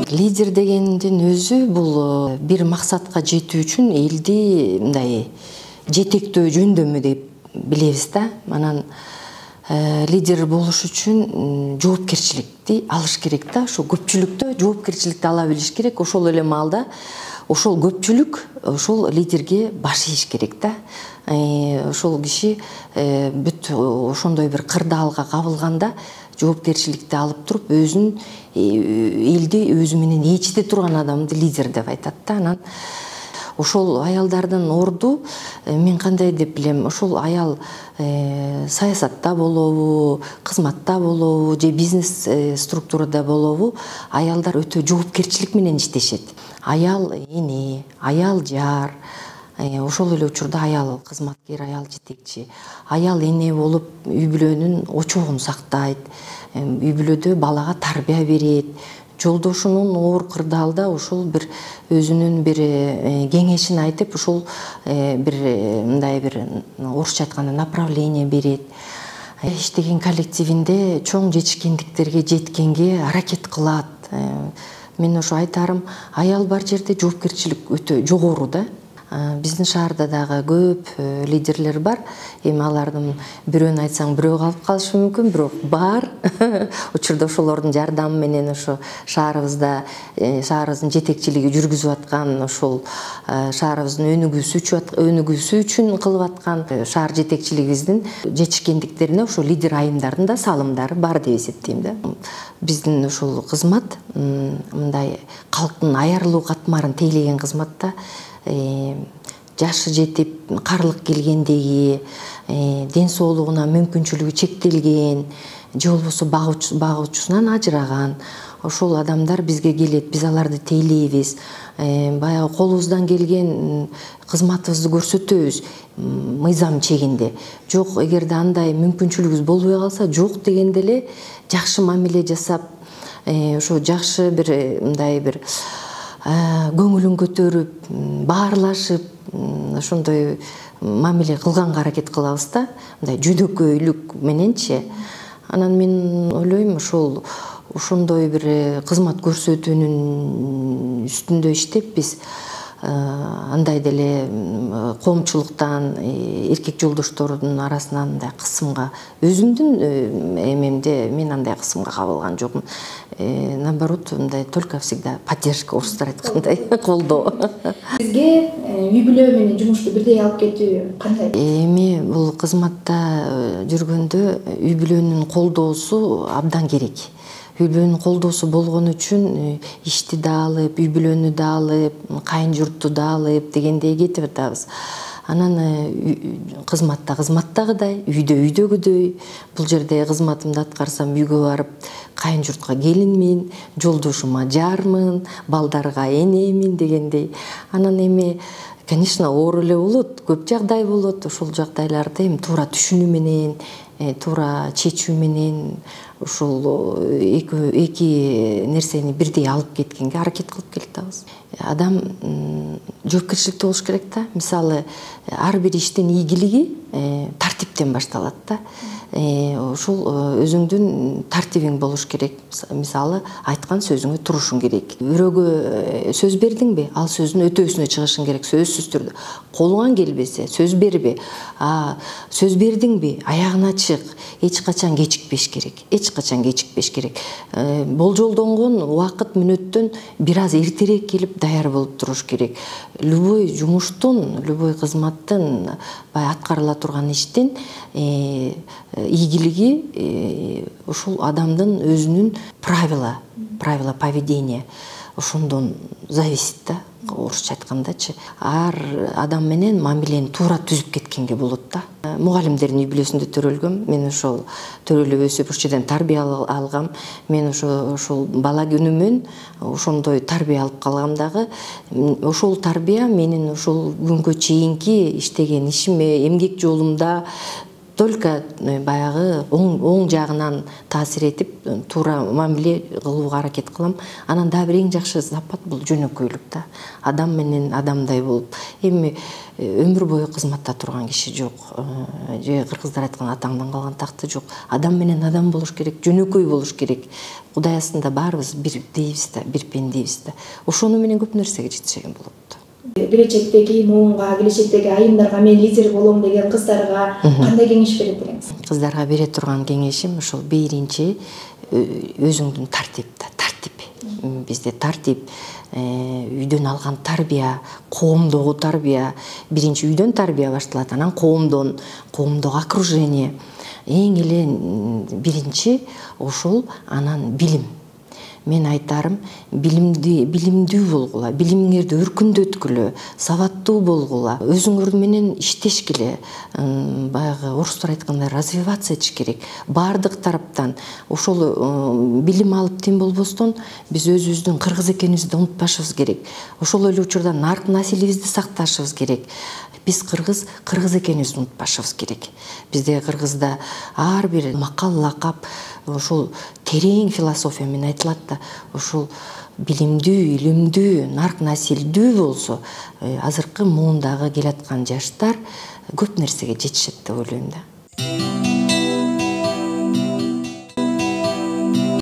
Лидер дегендин өзү бул бир максатка жетүү үчүн элди мындай жетектөө жөндөмү деп билебиз да. Анан лидер болуш үчүн жоопкерчиликти алыш керек да. Ошо көпчүлүктө жоопкерчиликти ала билиш керек. Ошол эле маалда ошол көпчүлүк ошол лидерге баш ийиш керек да. Ошол киши бүт ошондой бир кырдаалга кабылганда жоопкерчиликти алып туруп өзүн элди өзү менен ээчите турган адамды лидер деп айтат да. Анан ошол аялдардын орду мен кандай деп билем, ошол аял саясатта болобу, кызматта болобу же бизнес структурада болобу, аялдар өтө жоопкерчилик менен иштешет. Аял эне, аял жар, ошол эле учурда аял кызматкер, аял жетекчи, аял эне болуп үй бүлөнүн очогун сактайт, үй бүлөдө балага тарбия берет. Жолдошунун оор кырдаалда ошол бир өзүнүн бир кеңешин айтып, ошол бир мындай бир орусча айтканда направление берет. Иштеген коллективинде чоң жетишкендиктерге жеткенге аракет кылат. Мен ошо айтарым, аял бар жерде жоопкерчилик өтө жогору да. Биздин шаарда дагы көп лидерлер бар. Эми алардын бирөөнү айтсаң бирөө калып калышы мүмкүн, бирок бар. Учурда ошолордун жардамы менен ошо шаарыбыздын жетекчилиги жүргүзүп аткан, ошол шаарыбыздын өнүгүүсү үчүн кылып аткан шаар жетекчилигибиздин жетишкендиктерине ошо лидер айымдардын да салымдары бар деп эсептейм да. Биздин ошол кызмат мындай калктын аярлуу катмарын тейлеген кызмат да. Жашы жетип карлык келгендеги, ден соолугуна мүмкүнчүлүгү чектелген же болбосо багуучусунан ажыраган ошол адамдар бизге келет, биз аларды тейлейбиз, баягы колубуздан келген кызматыбызды көрсөтөбүз мыйзам чегинде. Жок, эгерде андай мүмкүнчүлүгүбүз болбой калса, жок дегенде эле жакшы мамиле жасап, ошо жакшы бир мындай бир көңүлүн көтөрүп, баарлашып, ошондой мамиле кылганга аракет кылабыз да, мындай жөнөкөйлүк мененчи. Анан мен ойлойм, ошондой бир кызмат көрсөтүүнүн үстүндө иштеп биз андай деле коомчулуктан, эркек жолдоштордун арасынан андай кысымга, өзүмдүн эмемде мен андай кысымга кабылган жокмун. Наоборот, мындай только всегда поддержка, орустар айткандай, колдоо. Сизге үй бүлө менен жумушту бирдей алып кетүү кандай? Эми бул кызматта жүргөндө үй бүлөнүн колдоосу абдан керек. Үй бүлөнүн колдоосу болгон үчүн ишти да алып, үй бүлөнү да алып, кайын журтту да алып дегендей кетип атабыз. Анан кызматтагыдай, үйдөгүдөй. Бул жерде кызматымды аткарсам үйгө барып, кайын журтка келинмин, жолдошума жармын, балдарга энемин дегендей. Анан эми конечно оор эле болот, көп жагдай болот. Ошол жагдайларды эми туура түшүнүү менен, туура чечүү менен ушул эки нерсени бирдей алып кеткенге аракет кылып келатабыз. Адам жоопкерчиликте болуш керек да. Мисалы, ар бир иштин ийгилиги тартиптен башталат да. Ошол өзүңдүн тартибиң болуш керек. Мисалы, айткан сөзүңө турушуң керек. Бирөөгө сөз бердиңби, ал сөздүн өтөөсүнө чыгышың керек, сөзсүз түрдө. Колуңан келбесе, сөз бербе. Сөз бердиңби, аягына чык. Эч качан кечикпеш керек. Эч качан кечикпеш керек. Болжолдонгон убакыт мүнөттөн бир аз эртерээк келип даяр болуп туруш керек. Любой жумуштун, любой кызматтын, аткарыла турган иштин ийгилиги ушул адамдын өзүнүн правила поведения ошондон зависит да. Орусча айткандачы, ар адам менен мамилени туура түзүп кеткенге болот да. Мугалимдердин үй бүлөсүндө төрөлгөм. Мен ошол төрөлүп өсүп, ошол жерден тарбия алгам. Мен ошол бала күнүмөн ошондой тарбия алып калгам дагы. Ошол тарбия менин ошол күнгө чейинки иштеген ишиме, эмгек жолумда только баягы оң жагынан таасир этип туура мамиле кылууга аракет кылам. Анан дагы бир эң жакшы сапат бул жөнөкөйлүк да. Адам менен адамдай болуп, эми өмүр бою кызматта турган киши жок. Же кыргыздар айткан атаңдан калган такты жок. Адам менен адам болуш керек, жөнөкөй болуш керек. Кудай астында баарыбыз бир дейбиз да, бир пендебиз да. Ошону менен көп нерсеге жетишеген болот. Келечектеги муунга, келечектеги айымдарга мен лидер болом деген кыздарга кандай кеңеш берет элеңиз? Кыздарга бере турган кеңешим ошол биринчи өзүңдүн тартип. Бизде тартип, үйдөн алган тарбия, коомдогу тарбия, биринчи үйдөн тарбия башталат, анан коомдогу окружение. Эң эле биринчи ошол, анан билим. Мен айтарым, билимдүү болгула, билимиңерди өркүндөткүлө, сабаттуу болгула, өзүңөр менен иштешкиле, баягы орустар айткандай развиваться этиш керек. Бардык тараптан ошол билим алып тим болбостон, биз өзүбүздүн кыргыз экенибизди унутпашыбыз керек. Ошол эле учурда нарк населибизди сакташыбыз керек. Биз кыргыз экенибизди унутпашыбыз керек. Бизде кыргызда ар бир макал, лакап ошол терең философия менен айтылат да, ошол билимдүү, илимдүү, нарк населдүү болсо, азыркы муундагы келаткан жаштар көп нерсеге жетишет деп ойлойм да.